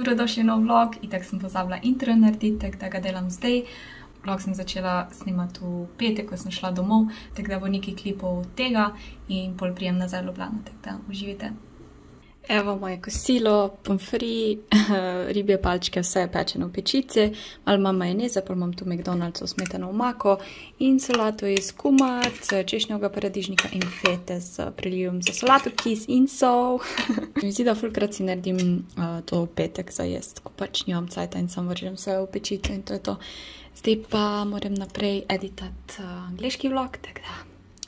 dobrodošli v nov vlog. Itak sem pozabila intro narediti, tako da ga delam zdaj. Vlog sem začela snemati v petek, ko sem šla domov, tako da bo nekaj klipov tega in pol prijem nazaj v Ljubljano, tako da uživite. Evo moje kosilo, pomfri, ribje palčke, vse je pečeno v pečici, malo imam majoneze, pa imam tu McDonald'sov smetano omako in solato iz kumarc, češnjevega paradižnika in fete z prilivom za solato, kis in sol. Mi zdi, da fulkrat si naredim to v petek za jest, ko pač nimam cajta in sam vržem vse v pečico in to je to. Zdaj pa moram naprej editati angliški vlog, tako da,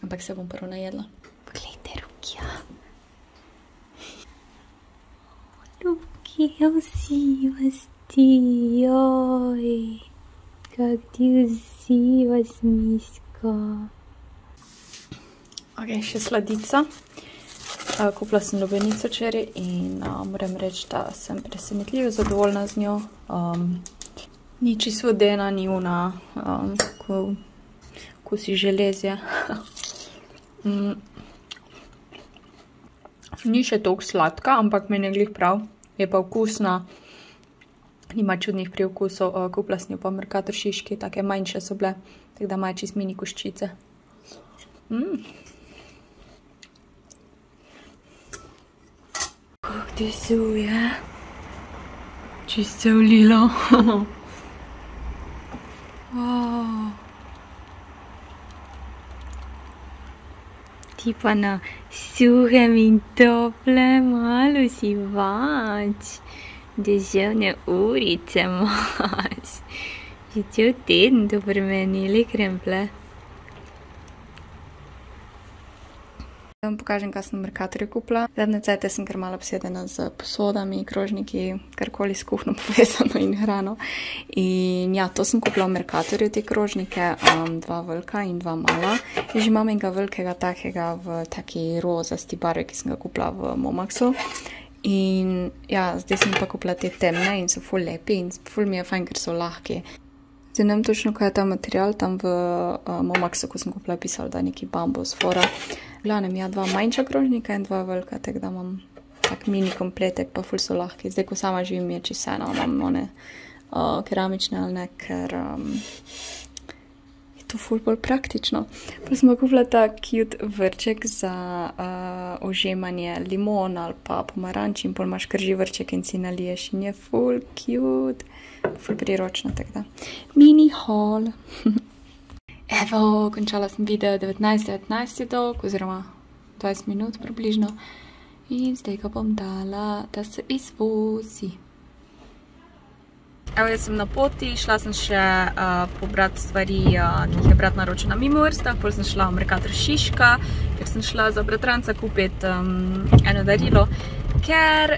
ampak se bom prvo najedla. Poglejte, Rukija. Rukija, usivaš ti, joj, kak ti usivaš, miško. Ok, še sladica. Kupila sem lubenico včeraj in moram reči, da sem presenetljivo zadovoljna z njo. Ni čisto vodena, ni ona, ko si železje. Ni še toliko sladka, ampak meni je glih prav. Je pa vkusna, nima čudnih priokusov. Kupila sem jo pa Mercator šiški, take manjše so bile, tako da imajo čist mini koščice. Kako ti suje? Čist se vlilo. Ti pa na suhem in toplem, malo si vač. Deževne urice imaš. Že cel teden to premenili kremple. Da vam pokažem, kaj sem v Mercatorju kupila. Zadnje cajte sem kar malo obsedena z posodami, krožniki, karkoli s kuhno povezano in hrano. In ja, to sem kupila v Mercatorju, te krožnike, dva velika in dva mala. Že imam enega velikega takega v taki rozasti barvi, ki sem ga kupila v Momaxu. In ja, zdaj sem pa kupila te temne in so ful lepi in ful mi je fajn, ker so lahki. Zdaj ne vem točno, kaj je ta material, tam v Momaxu, ko sem kupila, pisala, da je neki bambus fora. V glavnem, ja, dva manjša krožnika in dva velika, tako da imam tak mini kompletek, pa ful so lahki. Zdaj, ko sama živim, je čisto vseeno, imam one keramične ali ne, ker je to ful bolj praktično. Pa sem kupila ta cute vrček za ožemanje limon ali pa pomaranč in pol imaš kar že vrček in si naliješ in je ful cute, ful priročno, tako da. Mini haul. Evo, končala sem video 19 je dolg, oziroma 20 minut približno. In zdaj ga bom dala, da se izvozi. Evo, jaz sem na poti, šla sem še pobrati stvari, ki jih je brat naročil na mimo vrstah, pol sem šla v Mercator Šiška, ker sem šla za bratranca kupiti eno darilo, ker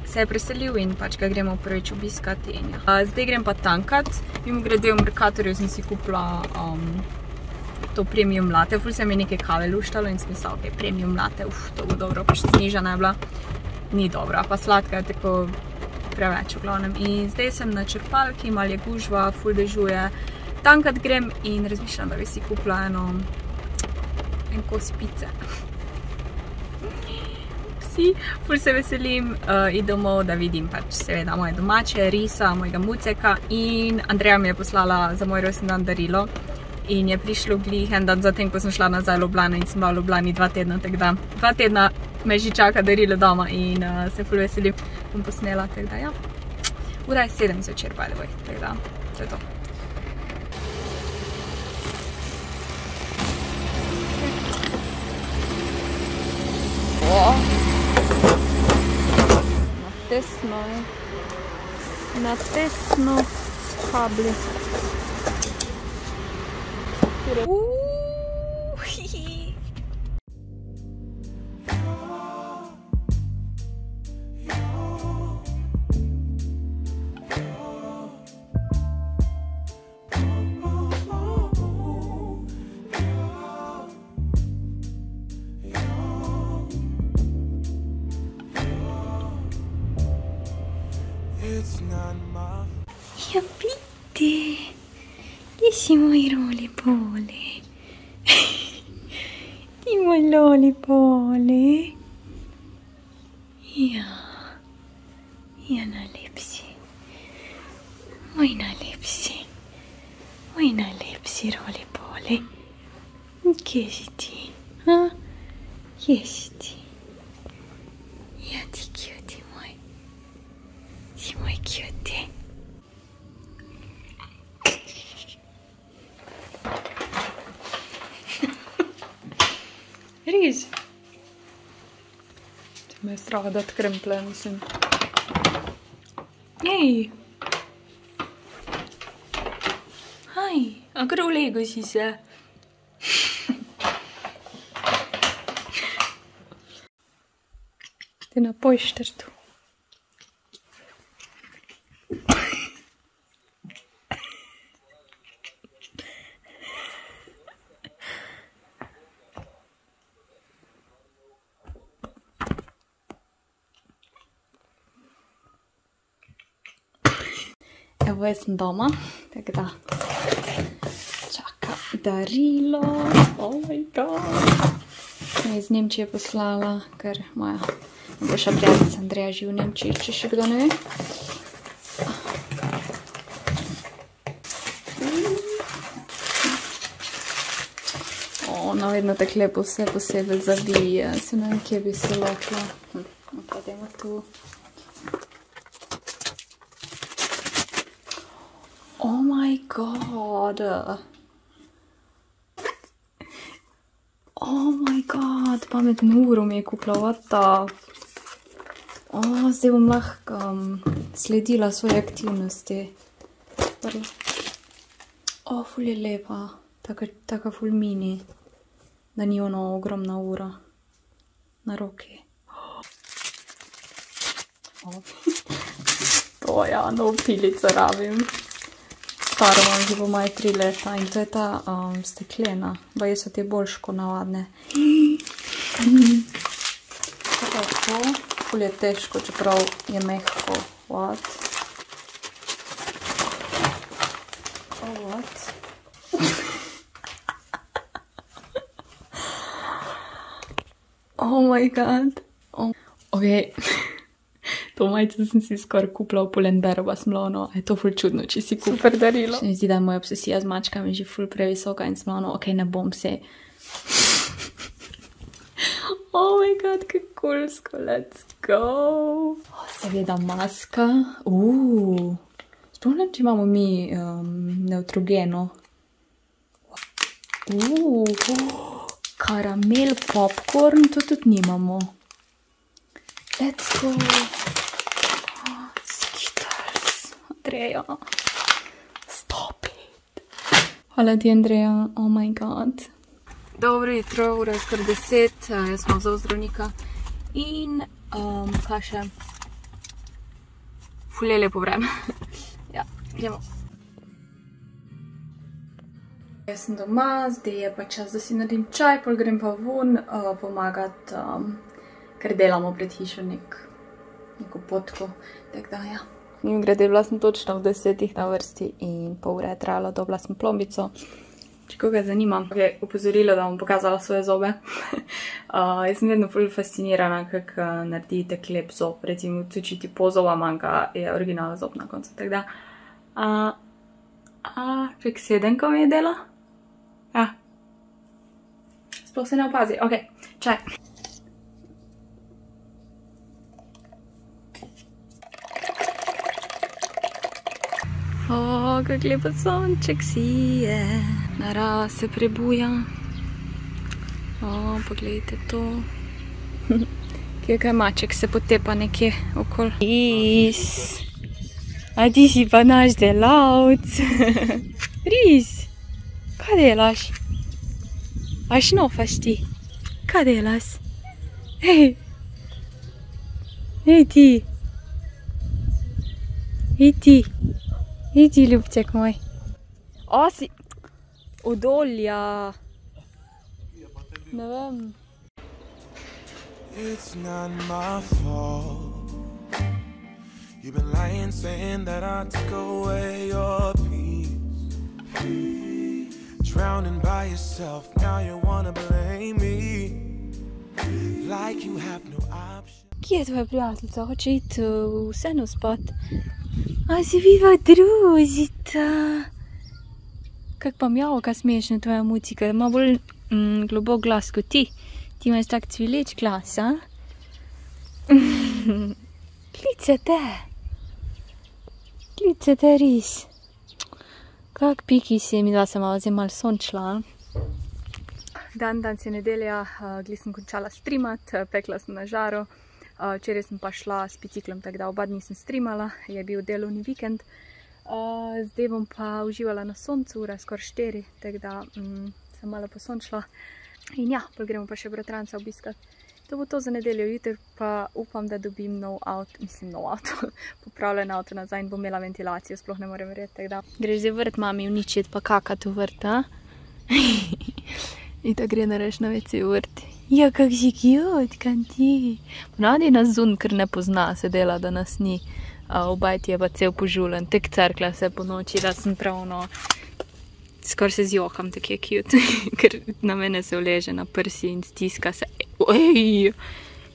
se je preselil in pač ga gremo prvič obiskati. Zdaj grem pa tankat. Mimo grede v Mercatorju sem si kupila to premium latte. Ful se mi je nekaj kave luštalo in sem mislila, ok, premium latte, to bo dobro, pa še znižana je bila. Ni dobra, pa sladka je tako preveč v glavnem. In zdaj sem na črpalki, malo je gužva, ful dežuje. Tankat grem in razmišljam, da bi si kupila en kos pice. Ful se veselim iti domov, da vidim pač seveda moje domače, risa, mojega muceka in Andreja mi je poslala za moj rojstni dan darilo in je prišlo glih en dan zatem, ko sem šla nazaj v Ljubljano in sem bila v Ljubljani 2 tedna, tako da 2 tedna me že čaka darilo doma in se ful veselim, bom posnela, tako da ja. Ura je 7 zvečer, by the way, tako da to je to. Na tesno kabli. Ja, bitte. Gdje si moj rolipole? Ti moj rolipole? Ja. Ja, najlepši. Moj najlepši. Moj najlepši roli poli. Kje si ti? Kje si ti? Ja, ti cutie moj. Ti moj cutie. Riž. Če me je strah dati kremple, mislim. Ej. Hej, a kar v Lego si se? Ti na poštartu. Evo, jaz sem doma, tako da čaka darilo. Oh my god. Sem iz Nemčije poslala, ker moja najboljša prijateljica Andreja živi v Nemčiji, če še kdo ne ve. Ona vedno tako lepo vse posebej zavije, se ne vem, kje bi se lokla. Ok, dajmo tu. Oh my god. Oh my god, pametno uro mi je kupila, what the... zdaj bom lahko sledila svoje aktivnosti. Ful je lepa, taka ful mini, da ni ono ogromna ura na roki. To ja, nov pilico rabim. Staro imam že po maj 3 leta in to je ta steklena. Baje so te boljš kot navadne. Kaj je to? Ful je težko, čeprav je mehko. What? What? Oh my god. Ok. To majico sem si skoraj kupila v Pull&Bearova smlono. Je to ful čudno, če si super darilo. Se mi zdi, da je moja obsesija z mačkami že ful previsoka in smlono. Ok, ne bom se. Oh my god, kaj coolsko, let's go. Seveda maska. Spomnim, če imamo mi Neutrogeno. Karamel, popcorn, to tudi nimamo. Let's go. Skittles. Andreja. Stop it. Hvala ti, Andreja. Oh my god. Dobro jutro, ura je skoro 10. Jaz sem vzal zdravnika. In kaj še? Ful je lepo vreme. Ja, gremo. Jaz sem doma, zdaj je pa čas, da si naredim čaj, pol grem pa ven pomagati, ker delamo pred hišo neko potko, tako da ja. In grede, bila sem točno v 10 na vrsti in pol ure je trajalo, dobila sem plombico. Če koga zanima, je opozorilo, da bom pokazala svoje zobe. Jaz sem vedno ful fascinirana, kako naredite lep zob, recimo tudi po zoba manjka je originalna zob na koncu, tako da. Ček 7, ko mi je dela? Ja. Sploh se ne opazi. Ok, čaj. Kak lepo sonček si je. Narava se prebuja. Pogledajte to. Kje kaj maček se potepa nekje okoli. Riz. A ti si pa naš delavc. Riz. Kaj delaš? A šnofaš ti? Kaj delaš? Hej. Hej ti. Hej ti. Hej ti, ljubček moj. Si udolja. Ne vem. It's not my fault. You've been lying, saying that I took away your peace. Drowning by yourself, now you wanna blame me. Like you have no option. Kje je tvoja prijateljica? Hoče iti vseeno spat. A si viva družita. Kak pa mjavka smešna tvoja mucika. Ima bolj globok glas kot ti. Ti imaš tak cvileč glas, a? Klice te res. Kak piki si, mi dva se malo zdaj malo sončila. Danes je nedelja, glih sem končala streamat, pekla sem na žaru. Včeraj sem pa šla s biciklom, tako da oba dni sem streamala, je bil delovni vikend. Zdaj bom pa uživala na soncu, ura skoraj 4, tako da sem malo posončila. In ja, pol gremo pa še bratranca obiskat. To bo to za nedeljo, jutri pa upam, da dobim nov avto, popravljen avto nazaj in bom imela ventilacijo, sploh ne morem verjeti, tako da. Greš zdaj vrt mami uničiti pa kakat v vrt, a? In da gre nareš na WC v vrt. Ja, kak si cute, kan ti. Ponavadi nas zun, ker ne pozna, se dela, da nas ni. Obajti je pa cel požulen, tek crkla se po noči, da sem pravno, skoraj se zjokam, tak je cute, ker na mene se uleže na prsi in stiska se. Ej,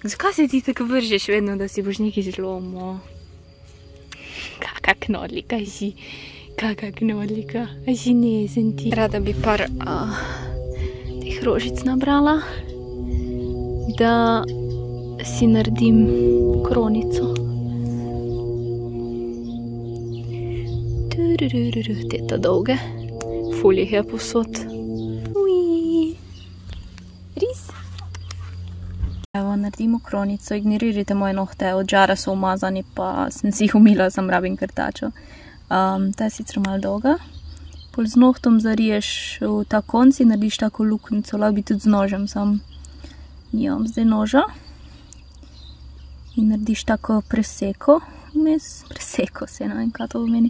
zakaj se ti tako vržeš vedno, da si boš nekaj zlomil? Kaka knodlika si, kaka knodlika, a si nezen ti. Rada bi par teh rožic nabrala, da si naredim kronico. Te dolge, ful jih je povsod. Ris. Evo, naredimo kronico, ignorirajte moje nohte, od žara so umazani, pa sem si jih umila, sem rabim krtačo. Ta je sicer malo dolga. Pol z nohtom zariješ v ta konc in narediš tako luknico, lahko bi tudi z nožem, sam nimam zdaj noža. In narediš tako preseko, preseko se, ne vem, kaj to pomeni.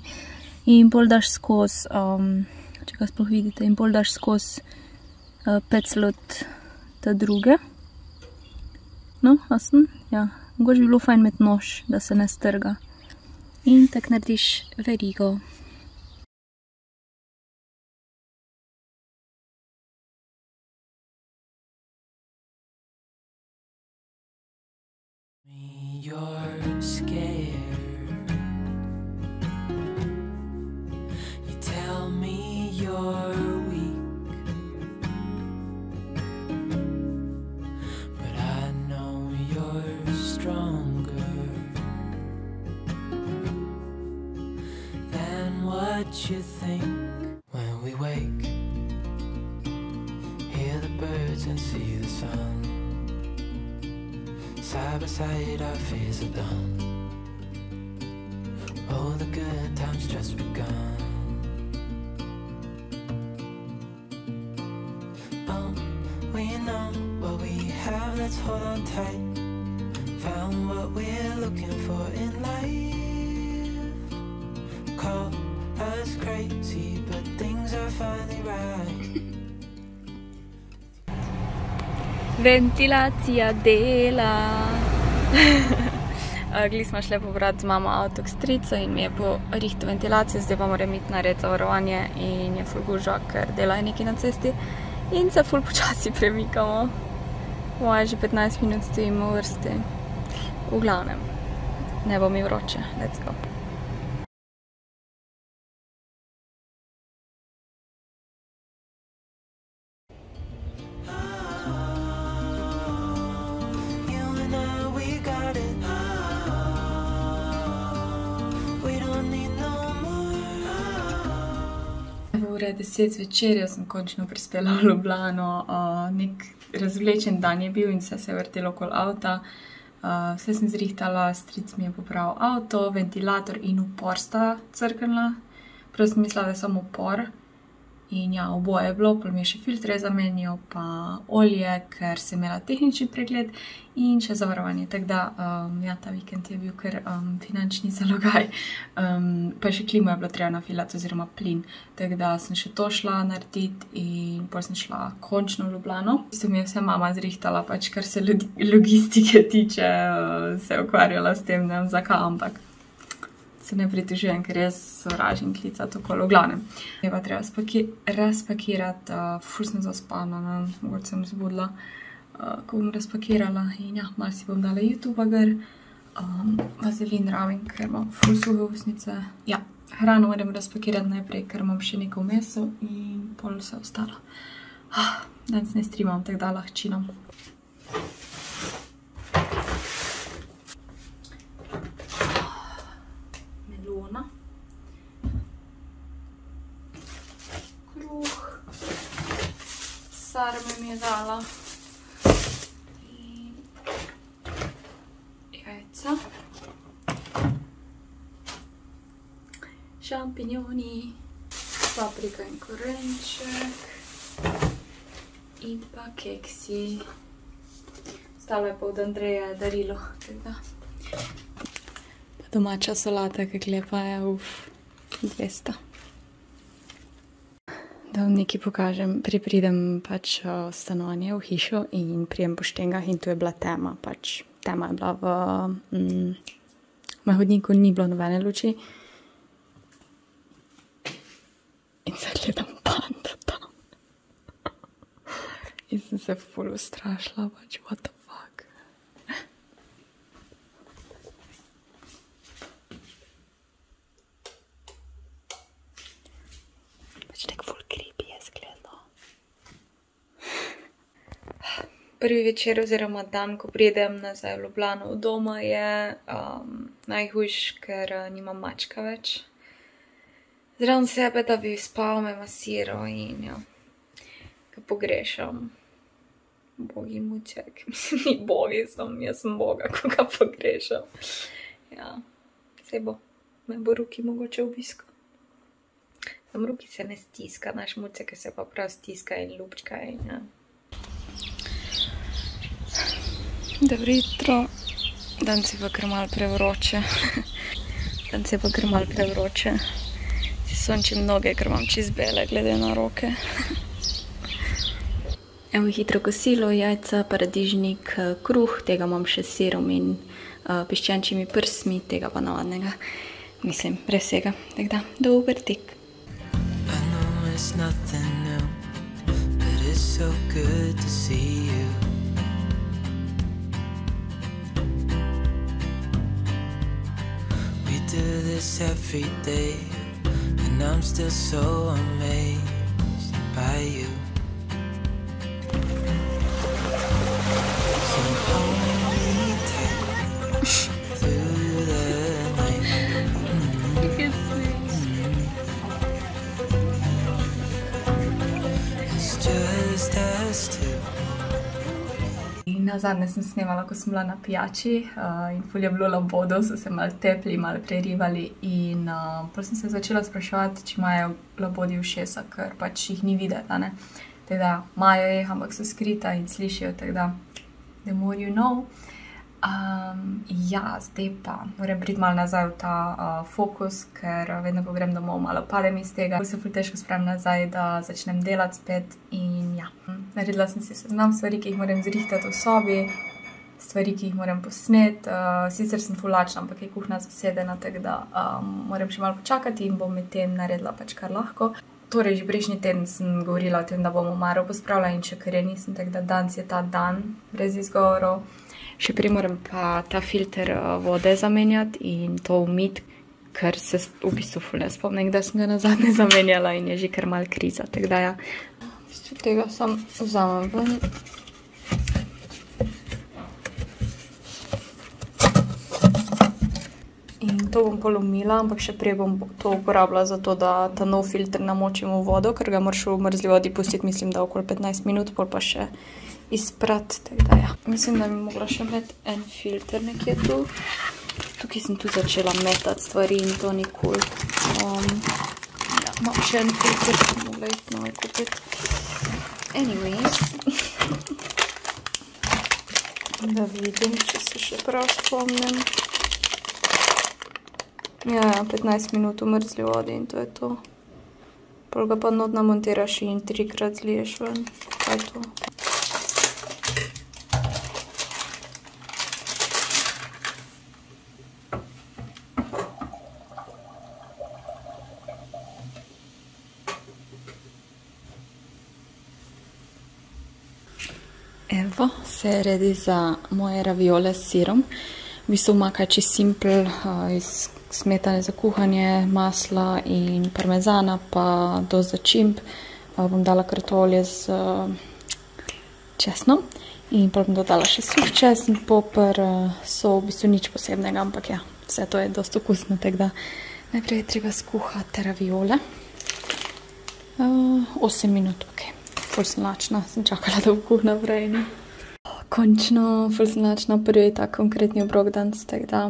In pol daš skozi, če ga sploh vidite, in pol daš skozi peclot ta druge. No, jasno? Ja, mogoče bi bilo fajn imeti nož, da se ne strga. In tak narediš verigo. You're scared. You tell me you're weak, but I know you're stronger than what you think. When we wake, hear the birds and see the sun. Side by side, our fears are done. Oh, the good times just begun. Oh, we know what we have, let's hold on tight. Found what we're looking for in life. Call us crazy, but things are finally right. Ventilacija dela. Glih smo šli pobrat z mamo avto k stricu in mi je porihtal ventilacijo, zdaj pa moram iti narediti zavarovanje in je ful gužva, ker dela je nekaj na cesti in se ful počasi premikamo. Moje že 15 minut stojimo v vrsti. V glavnem, ne bo mi vroče, let's go. Ure 10 večer, jaz sem končno prispela v Ljubljano, nek razvlečen dan je bil in vse se je vrtelo okoli avta. Vse sem zrihtala, stric mi je popravil avto, ventilator in upor sta crknila. Prav sem mislila, da je samo upor. In ja, oboje je bilo, pol mi je še filtre zamenjal, pa olje, ker sem imela tehnični pregled in še zavarovanje. Tako da, ja, ta vikend je bil kar finančni zalogaj. Pa še klimo je bilo treba nafilati oziroma plin. Tako da sem še to šla narediti in pol sem šla končno v Ljubljano. V bistvu mi je vse mama zrihtala, pač kar se logistike tiče, se je ukvarjala s tem, ne vem zakaj, ampak se ne pritožujem, ker jaz sovražim klicati okolo, v glavnem. Je pa treba razpakirati, ful sem zaspana, mogoče sem zbudila. ko bom razpakirala in ja, malo si bom dala YouTube gor. Vazelin rabim, ker imam ful suhe ustnice. Ja, hrano moram razpakirati najprej, ker imam še nekaj v mesu in pol vse ostalo. Danes ne streamam, tako da lahko činam. Melona. Kruh. Sarme mi je dala. In jajca. Šampinjoni. Paprika in korenček. In pa keksi. Stalo je pa od Andreja darilo. Pa domača solata, ki lepa je, 200. Da vam nekaj pokažem. Pridem pač v stanovanje, v hišo in prijem po štengah in tu je bila tema. Pač tema je bila v hodniku, ni bilo nobene luči. In zdaj gledam panda tam. In sem se ful ustrašila, pač what the fuck. Pač nek ful creepy je zgledalo. Prvi večer oziroma dan, ko pridem nazaj v Ljubljano od doma, je najhujš, ker nimam mačka več. Zraven sebe, da bi spal, me masiral in ja, ga pogrešam. Bogi muček. Mislim, ni bogi, jaz sem boga, ko ga pogrešam. Ja, saj bo. Me bo Ruki mogoče obiskal. Sam Ruki se ne stiska, naš muček se pa prav stiska in ljubčka in ja. Dobro jutro. Danes je pa kar malo prevroče. Danes je pa kar malo prevroče. Si sončim noge, ker imam čist bele glede na roke. Evo hitro kosilo, jajca, paradižnik, kruh, tega imam še s sirom in piščančjimi prsmi, tega pa navadnega. Mislim, brez vsega. Tako da, dober tek. I know it's nothing new, but it's so good to see you. We do this every day, and I'm still so amazed by you. So hold me tight through the night. It's just us two. In nazadnje sem snemala, ko sem bila na pijači in ful je bilo labodo, so se malo tepli, malo prerivali in pol sem se začela spraševati, če imajo labodi ušesa, ker pač jih ni videti, a ne. Tako da imajo jih, ampak so skrita in slišijo, tako da the more you know. Ja, zdaj pa moram priti malo nazaj v ta fokus, ker vedno, ko grem domov, malo padem iz tega. Se ful težko spravim nazaj, da začnem delati spet in ja. Naredila sem si seznam stvari, ki jih moram zrihtati v sobi, stvari, ki jih moram posneti. Sicer sem ful lačna, ampak je kuhna zasedena, tako da moram še malo počakati in bom med tem naredila pač kar lahko. Torej, že prejšnji teden sem govorila o tem, da bom omaro pospravila in še kar je nisem, tako da danes je ta dan, brez izgovorov. Še prej moram pa ta filter vode zamenjati in to umiti, ker se v bistvu ful ne spomnim, da sem ga nazadnje zamenjala in je že kar mal kriza, tako da ja. V bistvu tega sam vzamem ven. In to bom pol umila, ampak še prej bom to uporabila za to, da ta nov filter namočim v vodo, ker ga moraš v mrzli vodi pustiti, mislim, da okoli 15 minut, pol pa še izprat, tako da ja. Mislim, da bi mogla še imeti en filter nekje tu. Tukaj sem tu začela metati stvari in to ni cool. Ja, imam še en filter, ki bi mogla iti nove kupiti. Anyways. Da vidim, če se še prav spomnim. Ja, 15 minut v mrzli vodi in to je to. Pol ga pa not namontiraš in 3-krat zliješ ven. Kaj je to? Evo, se redi za moje raviole s sirom. V bistvu ima kaj čist simpel, iz smetane za kuhanje, masla in parmezana, pa dosti začimb. Bom dala kartolje z česnom in potem bom dodala še suh česen, poper, sol, v bistvu nič posebnega, ampak ja, vse to je dosti okusno, tako da najprej je treba skuhati raviole. 8 minut, ok. Ful sem lačna, sem čakala, da bo kuh naprej. Končno, ful sem lačna, prvi je tak konkretni obrok danes, tako da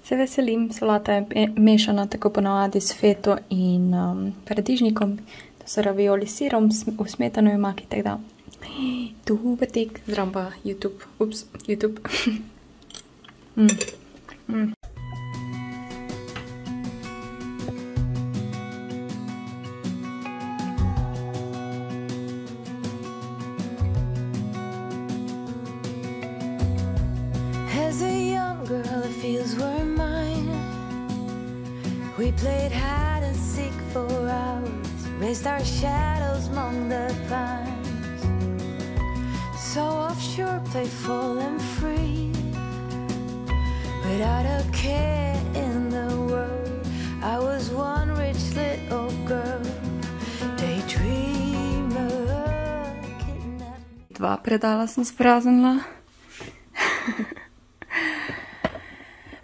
se veselim. Solata je mešana tako ponavadi s feto in paradižnikom. To so ravioli s sirom, v smetanovi maki, tako da dober tek. Zdravo pa YouTube. Ups, YouTube. As a young girl, the fields were mine. We played hide and seek for hours, raised our shadows among the pines. So offshore, playful and free, without a care in the world. I was one rich little girl, daydreamer, kidnapped. 2 predala sem spraznila.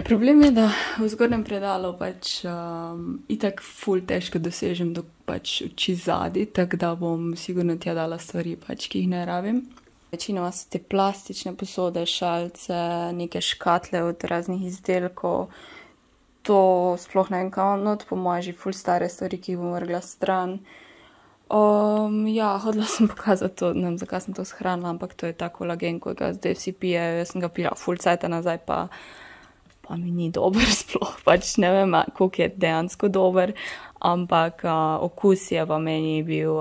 Problem je, da v zgornjem predalu pač itak ful težko dosežem do pač oči zadaj, tako da bom sigurno tja dala stvari pač, ki jih ne rabim. Večinoma so te plastične posode, šalce, neke škatle od raznih izdelkov. To sploh ne vem kam not, po moje že ful stare stvari, ki jih bom vrgla stran. Ja, hodila sem pokazati to, ne vem, zakaj sem to shranila, ampak to je tako kolagen, ko ga zdaj vsi pijejo. Jaz sem ga pila ful cajta nazaj, pa mi ni dober sploh, pač ne vem, koliko je dejansko dober, ampak okus je pa meni bil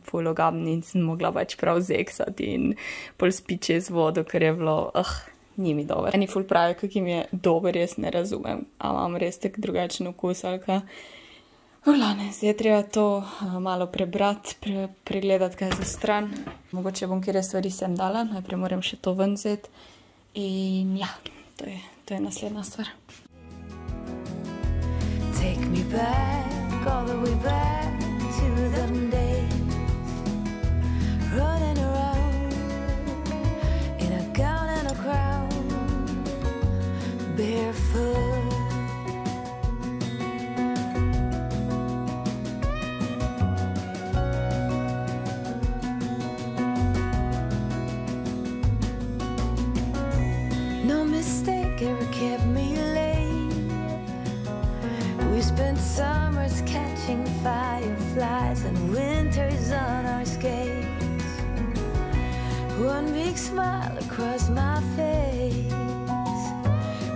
ful ogaben in sem mogla pač prav zeksati in pol spiče z vodo, ker je bilo, ni mi dober. Eni ful pravi, kak jim je dober, jaz ne razumem, a imam res tak drugačen okus ali kaj. V glavnem, zdaj je treba to malo prebrati, pregledati kaj za stran. Mogoče bom kjer stvari sem dala, najprej moram še to ven vzeti in ja, to je naslednja stvar. Take me back, all the way back to them days, running around in a gown and a crown, barefoot. No mistake ever kept me late. We spent summers catching fireflies and winters on our skates. One big smile across my face.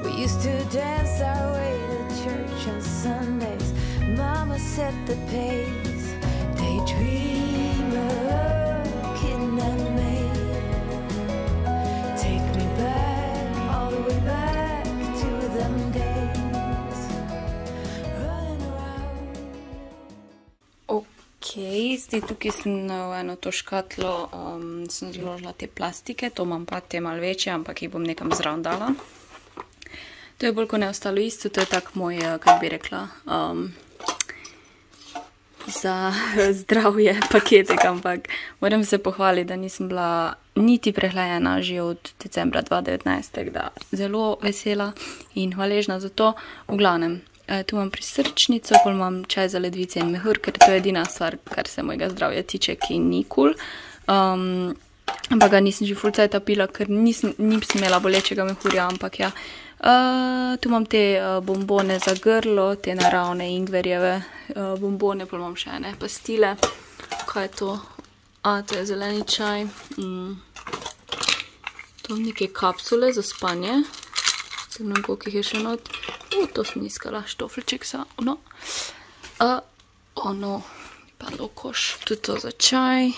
We used to dance our way to church on Sundays. Mama set the pace. Daydreamer, kidnap me. Take me back, all the way back to them days. Running around. Ok, zdaj tukaj sem v eno to škatlo, sem zložila te plastike, to imam pa te malo večje, ampak jih bom nekam zraven dala. To je bolj kot ne ostalo isto, to je tak moj, kako bi rekla, za zdravje paketek, ampak moram se pohvaliti, da nisem bila niti prehlajena že od decembra 2019, tako da zelo vesela in hvaležna za to. V glavnem, tu imam prisrčnico, pol imam čaj za ledvice in mehur, ker to je edina stvar, kar se mojega zdravja tiče, ki ni cool. Ampak ga nisem že ful cajta pila, ker nisem imela bolečega mehurja, ampak ja. Tu imam te bombone za grlo, te naravne ingverjeve bombone, pa imam še ene pastile. Kaj je to? To je zeleni čaj. To neke kapsule za spanje. Se vem, koliko jih je še not. To sem iskala, štoflček sa, ono. Ono, padlo koš. Tudi to za čaj.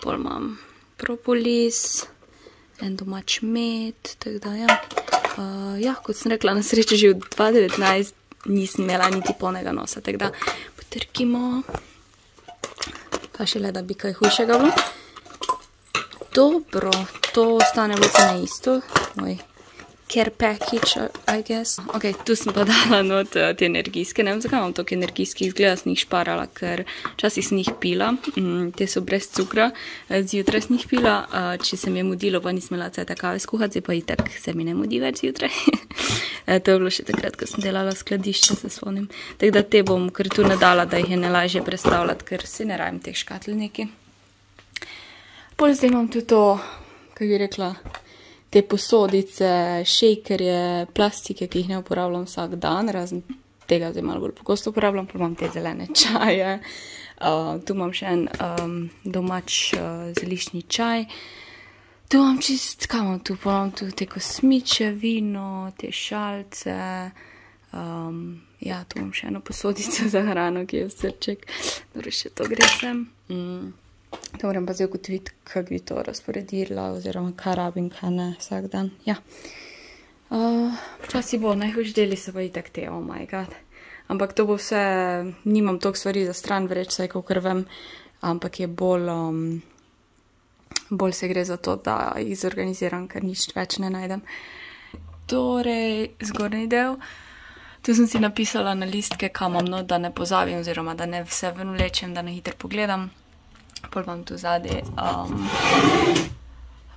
Pol imam propolis, en domač med, tako da ja. Ja, kot sem rekla, na srečo že v 2019 nisem imela niti polnega nosa, tako da potrkimo. Pa šele, da bi kaj hujšega bilo. Dobro, to ostane na isto. Moj care package, I guess. Ok, tu sem pa dala not te energijske. Ne vem, zakaj imam toliko energijskih, izgleda sem jih šparala, ker včasih sem jih pila. Te so brez cukra. Zjutraj sem jih pila, če se mi je mudilo, pa nisem imela cajta kave skuhati, zdaj pa itak se mi ne mudi več zjutraj. To je bilo še takrat, ko sem delala skladišče, se spomnim. Tako da te bom kar tu nadala, da jih je najlažje predstavljati, ker si ne rabim teh škatljniki. Pol zdaj imam tudi to, kako bi rekla, te posodice, šejkerje, plastike, ki jih ne uporabljam vsak dan, razen tega zdaj malo bolj pogosto uporabljam, pa imam te zelene čaje. Tu imam še en domač zeliščni čaj. Tu imam čist, kaj imam tu? Pa imam tu te kosmiče, vino, te šalce. Ja, tu imam še eno posodico za hrano, ki je v srček. Dobro, še to gre sem. To moram pa zdaj ugotoviti, kako bi to razporedila, oziroma kaj rabim, kaj ne, vsak dan. Ja. Včasih bo, najhujši deli so pa itak te, oh my god. Ampak to bo vse, nimam toliko stvari za stran vreč, saj kakor vem, ampak je bolj se gre za to, da jih zorganiziram, ker nič več ne najdem. Torej, zgornji del. Tu sem si napisala na listke, kam imam not, da ne pozabim, oziroma da ne vse ven vlečem, da ne hitro pogledam. Pol imam tu zadaj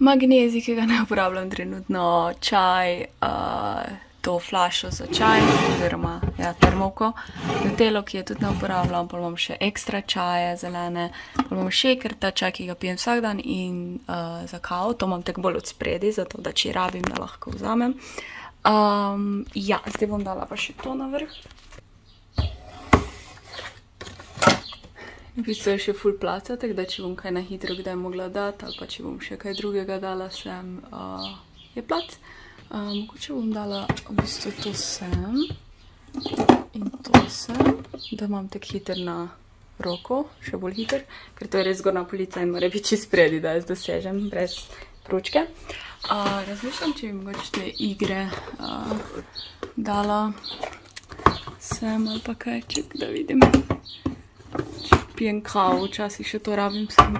magnezij, ki ga ne uporabljam trenutno, čaj, to flašo za čaj, oziroma termovko, Nutello, ki je tudi ne uporabljam, pol imam še ekstra čaje zelene, pol imam shaker, ta čaj, ki ga pijem vsak dan, in za kavo, to imam tako bolj od spredi, zato da če rabim, da lahko vzamem. Ja, zdaj bom dala pa še to na vrh. V bistvu je še ful placa, tako da če bom kaj na hitro kdaj mogla dati, ali pa če bom še kaj drugega dala sem, je plac. Mogoče bom dala v bistvu to sem in to sem, da imam tako hiter na roko, še bolj hiter, ker to je res zgornja polica in mora biti čist spredi, da jaz dosežem brez pručke. Razmišljam, če bi mogoče te igre dala sem ali pa kaj, ček, da vidim. Pijem kavo, včasih še to rabim sem.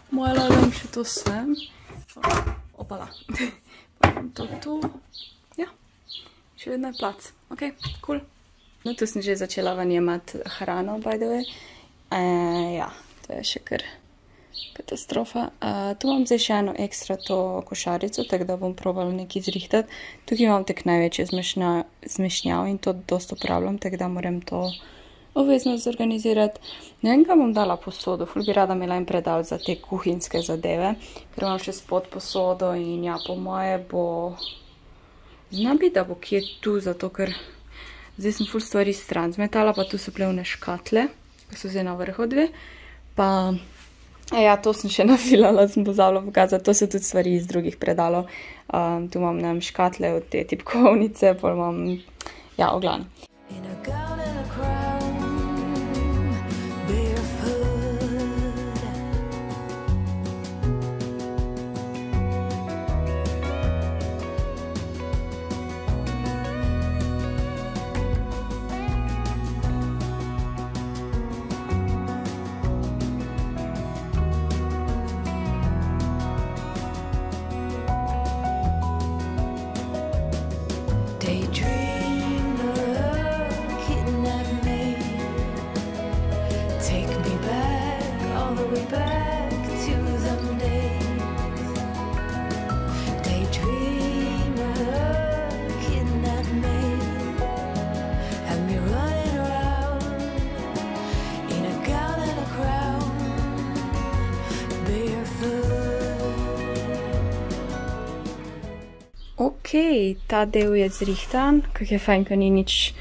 Mojala dam še to sem. Opala. To tu. Ja. Še vedno je plac. Ok, cool. No, tu sem že začela vanjemati hrano, by the way. Ja, to je še kar katastrofa. Tu imam zdaj še eno ekstra to košarico, tako da bom probala nekaj zrihtati. Tukaj imam tak največje zmešnjav in to dosto uporabljam, tako da moram to obvezno zorganizirati. Ne vem, kaj bom dala posodo, ful bi rada imela en predal za te kuhinjske zadeve, ker imam še spod posodo in ja, po moje bo... Zna biti, da bo kje tu, zato ker zdaj sem ful stvari stran zmetala, pa tu so plevne škatle, ko so zdaj na vrhu dve, pa... Ja, to sem še nafilala, sem pozabila pokazati, to so tudi stvari iz drugih predalov. Tu imam škatle od te tipkovnice, pol imam, ja, oglan. Ok, ta del je zrihtan, kak je fajn, ker ni nič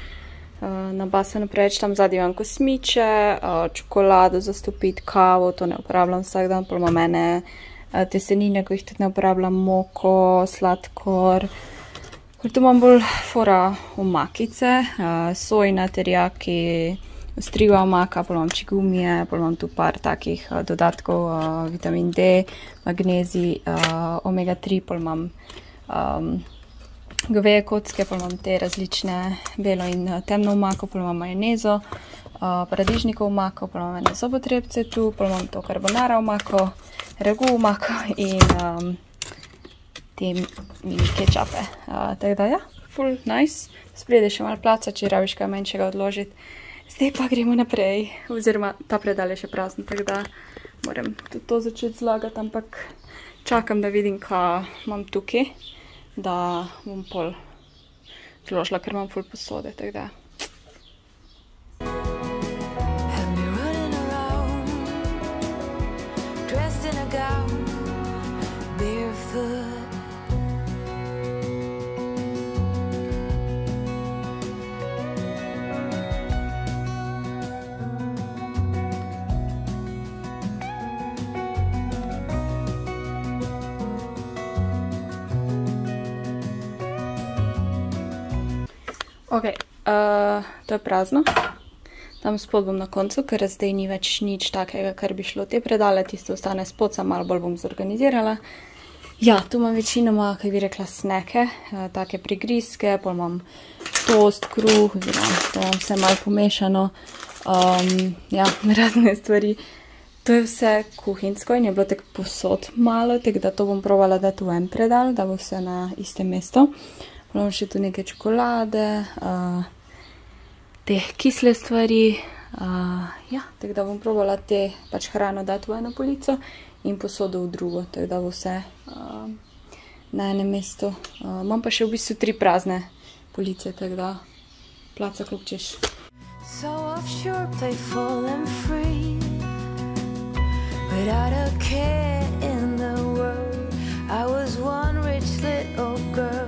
nabasano preveč. Tam zadnji imam kosmiče, čokolado za stopiti, kavo, to ne uporabljam vsak dan, pol imam ene testenine, ko jih tudi ne uporabljam, moko, sladkor. Tu imam bolj fora omakice, sojna, teriyaki, ostriva omaka, pol imam čigumije, pol imam tu par takih dodatkov, vitamin D, magnezij, omega 3, pol imam goveje kocke, pol imam te različne belo in temno omako, pol imam majonezo, paradižnikov omako, pa imam ene zobotrebce tu, pa imam to carbonara omako, ragu omako in te mini kečape. Tako da ja, full nice. Spredaj še malo placa, če rabiš kaj manjšega odložiti. Zdaj pa gremo naprej, oziroma ta predal je še prazen, tako da moram tudi to začeti zlagati, ampak čakam, da vidim, kaj imam tukaj, da bom pol zložila, ker imam full posode, tako da. Ok, to je prazno. Tam spod bom na koncu, ker zdaj ni več nič takega, kar bi šlo te predale. Tisto ostane spod, sam malo bolj bom zorganizirala. Ja, tu imam večinoma, kaj bi rekla, sneke, take prigrizke, pol imam toast, kruh, oziroma to imam vse malo pomešano. Ja, razne stvari. To je vse kuhinjsko in je bilo tako posod malo, tako da to bom probala dati v en predal, da bo vse na istem mestu. Imam še tu neke čokolade, te kisle stvari, ja, tako da bom probala te pač hrano dati v eno polico in posodo v drugo, tako da bo vse na enem mestu. Imam pa še v bistvu 3 prazne police, tako da placa koliko češ. So offshore, playful and free, without a care in the world, I was one rich little girl.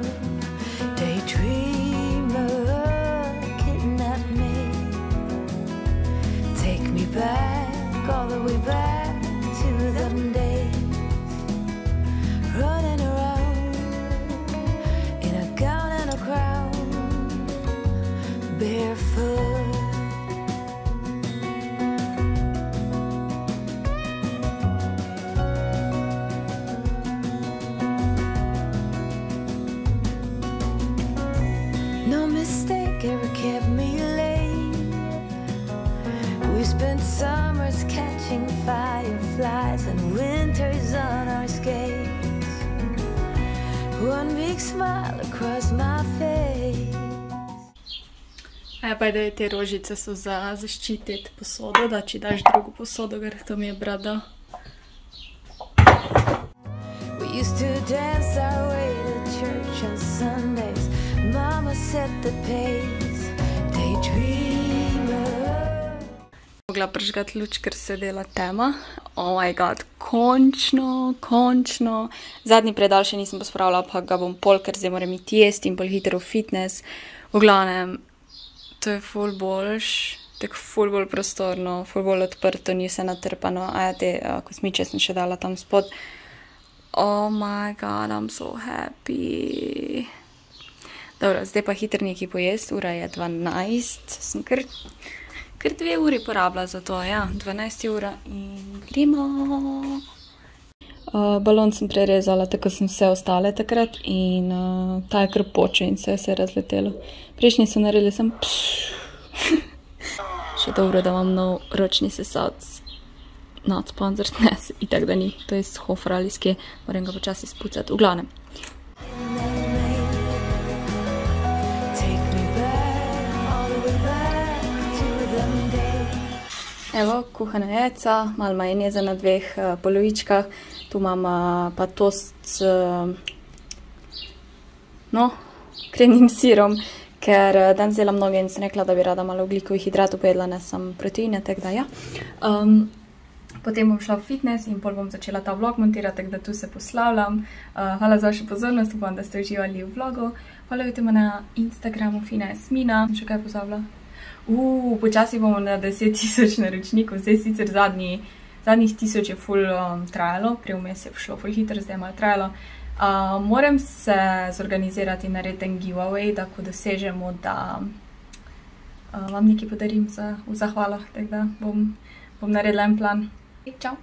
Back, all the way back to them days, running around in a gown and a crown, barefoot. No mistake ever kept me late. We spent summers catching fireflies and winters on our skates. One big smile across my face. Pa da te rožice so za zaščititi posodo, da če daš drugo posodo, ker to mi je brat dal. We used to dance our way to church on Sundays. Mama set the pace, daydreamer. Mogla prižgati luč, ker se dela tema. Oh my god, končno. Zadnji predal še nisem pospravila, pa ga bom pol, ker zdaj moram iti jesti in pol hitro v fitness. V glavnem, to je ful boljš, tako ful bolj prostorno, ful bolj odprto, ni vse natrpano. A ja, te kosmiče sem še dala tam spod. Oh my god, I'm so happy. Dobro, zdaj pa hitro nekaj pojesti, ura je 12, sem kar 2 uri porabila za to, ja, 12 ura in gremo. Balon sem prerezala, tako sem vse ostale takrat in ta je kar počel in se je razletelo. Prejšnji so naredili sem Še dobro, da imam nov ročni sesalc. Not sponsored, ne, itak da ni, to je iz Hofra ali skje, moram ga počasi spucati, v glavnem. Evo, kuhana jajca, malo majoneza na 2 polovičkah. Tu imam pa tost s kremnim sirom, ker danes delam noge in sem rekla, da bi rada malo ogljikovih hidratov pojedla, ne sam proteine, tako da ja. Potem bom šla v fitness in pol bom začela ta vlog montirati, tako da tu se poslavljam. Hvala za vašo pozornost, upam, da ste uživali v vlogu. Followujte me na Instagramu Fina Jasmina. Še kaj pozabila? Počasi bomo na 10.000 naročnikov, zdaj sicer zadnjih 1000 je ful trajalo, prej vmes je šlo ful hitro, zdaj je malo trajalo. Moram se zorganizirati in narediti en giveaway, da ko dosežemo, da vam nekaj podarim v zahvalo, tako da bom naredila en plan. Čau!